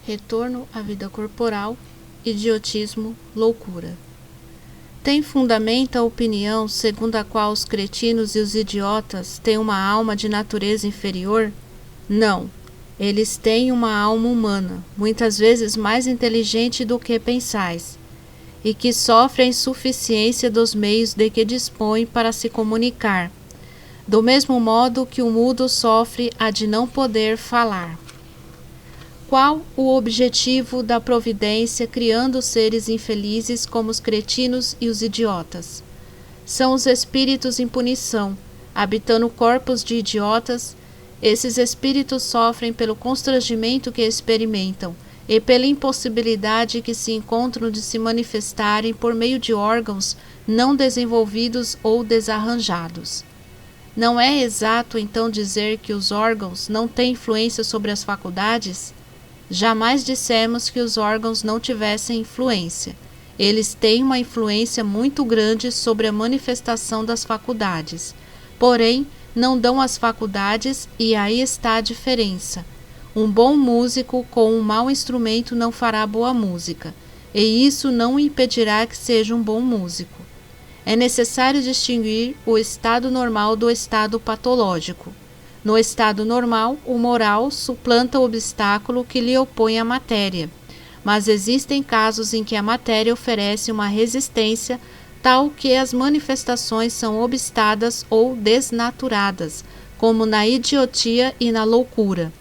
retorno à vida corporal, idiotismo, loucura. Tem fundamento a opinião segundo a qual os cretinos e os idiotas têm uma alma de natureza inferior? Não. Eles têm uma alma humana, muitas vezes mais inteligente do que pensais, e que sofre a insuficiência dos meios de que dispõe para se comunicar, do mesmo modo que o mudo sofre a de não poder falar. Qual o objetivo da providência criando seres infelizes como os cretinos e os idiotas? São os espíritos em punição, habitando corpos de idiotas. Esses espíritos sofrem pelo constrangimento que experimentam e pela impossibilidade que se encontram de se manifestarem por meio de órgãos não desenvolvidos ou desarranjados. Não é exato então dizer que os órgãos não têm influência sobre as faculdades? Jamais dissemos que os órgãos não tivessem influência. Eles têm uma influência muito grande sobre a manifestação das faculdades. Porém, não dão as faculdades, e aí está a diferença. Um bom músico com um mau instrumento não fará boa música, e isso não o impedirá que seja um bom músico. É necessário distinguir o estado normal do estado patológico. No estado normal, o moral suplanta o obstáculo que lhe opõe à matéria, mas existem casos em que a matéria oferece uma resistência tal que as manifestações são obstadas ou desnaturadas, como na idiotia e na loucura.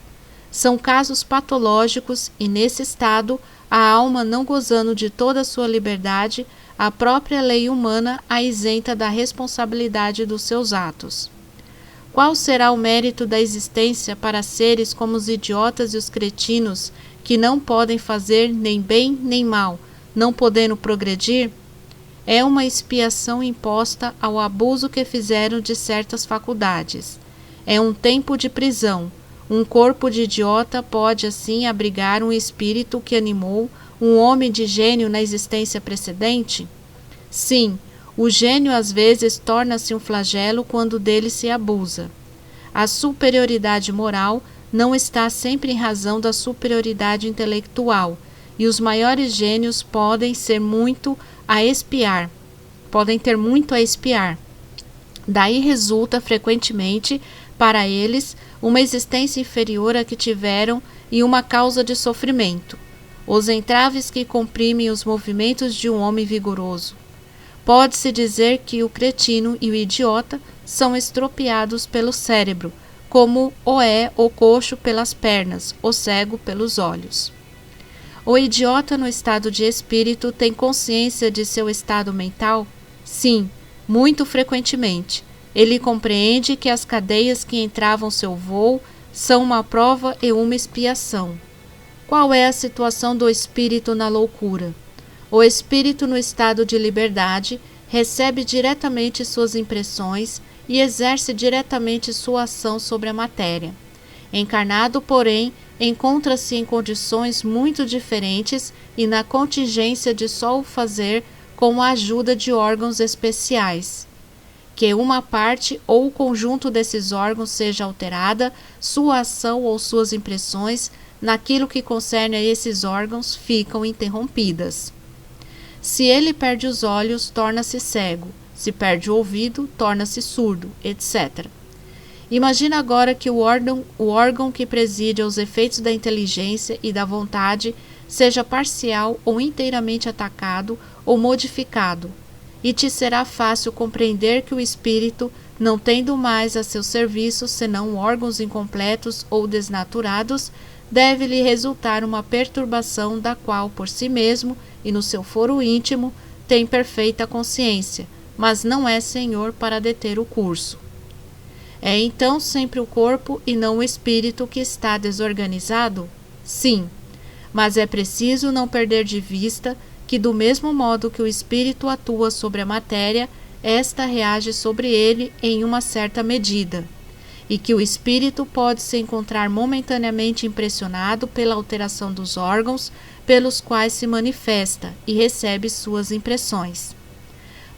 São casos patológicos e, nesse estado, a alma não gozando de toda a sua liberdade, a própria lei humana a isenta da responsabilidade dos seus atos. Qual será o mérito da existência para seres como os idiotas e os cretinos, que não podem fazer nem bem nem mal, não podendo progredir? É uma expiação imposta ao abuso que fizeram de certas faculdades. É um tempo de prisão. Um corpo de idiota pode assim abrigar um espírito que animou um homem de gênio na existência precedente? Sim, o gênio às vezes torna-se um flagelo quando dele se abusa. A superioridade moral não está sempre em razão da superioridade intelectual, e os maiores gênios podem ter muito a expiar. Daí resulta frequentemente para eles uma existência inferior à que tiveram e uma causa de sofrimento, os entraves que comprimem os movimentos de um homem vigoroso. Pode-se dizer que o cretino e o idiota são estropiados pelo cérebro, como o é o coxo pelas pernas, o cego pelos olhos. O idiota no estado de espírito tem consciência de seu estado mental? Sim, muito frequentemente. Ele compreende que as cadeias que entravam seu voo são uma prova e uma expiação. Qual é a situação do espírito na loucura? O espírito no estado de liberdade recebe diretamente suas impressões e exerce diretamente sua ação sobre a matéria. Encarnado, porém, encontra-se em condições muito diferentes e na contingência de só o fazer com a ajuda de órgãos especiais. Que uma parte ou o conjunto desses órgãos seja alterada, sua ação ou suas impressões, naquilo que concerne a esses órgãos, ficam interrompidas. Se ele perde os olhos, torna-se cego. Se perde o ouvido, torna-se surdo, etc. Imagina agora que o órgão que preside aos efeitos da inteligência e da vontade seja parcial ou inteiramente atacado ou modificado, e te será fácil compreender que o espírito, não tendo mais a seu serviço senão órgãos incompletos ou desnaturados, deve-lhe resultar uma perturbação da qual por si mesmo e no seu foro íntimo tem perfeita consciência, mas não é senhor para deter o curso. É então sempre o corpo e não o espírito que está desorganizado? Sim, mas é preciso não perder de vista que, do mesmo modo que o espírito atua sobre a matéria, esta reage sobre ele em uma certa medida, e que o espírito pode se encontrar momentaneamente impressionado pela alteração dos órgãos pelos quais se manifesta e recebe suas impressões.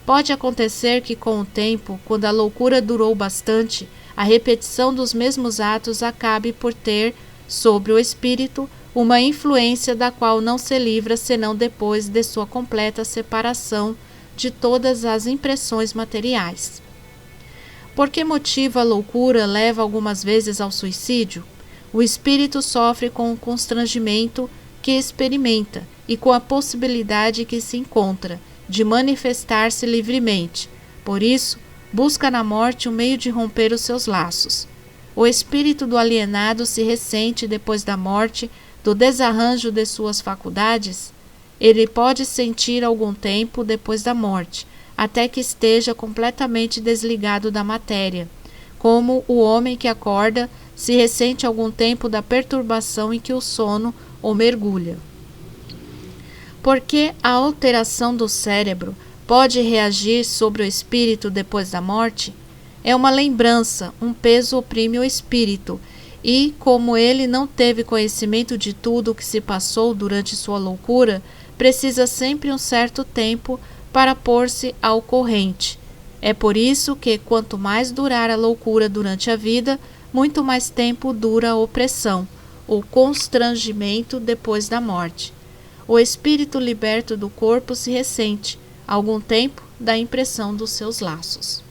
Pode acontecer que, com o tempo, quando a loucura durou bastante, a repetição dos mesmos atos acabe por ter, sobre o espírito, uma influência da qual não se livra senão depois de sua completa separação de todas as impressões materiais. Por que motivo a loucura leva algumas vezes ao suicídio? O espírito sofre com o constrangimento que experimenta e com a possibilidade que se encontra de manifestar-se livremente. Por isso, busca na morte um meio de romper os seus laços. O espírito do alienado se ressente depois da morte do desarranjo de suas faculdades. Ele pode sentir algum tempo depois da morte, até que esteja completamente desligado da matéria, como o homem que acorda se ressente algum tempo da perturbação em que o sono o mergulha. Porque a alteração do cérebro pode reagir sobre o espírito depois da morte? É uma lembrança, um peso oprime o espírito, e, como ele não teve conhecimento de tudo o que se passou durante sua loucura, precisa sempre um certo tempo para pôr-se ao corrente. É por isso que, quanto mais durar a loucura durante a vida, muito mais tempo dura a opressão, o constrangimento depois da morte. O espírito liberto do corpo se ressente, algum tempo, da impressão dos seus laços.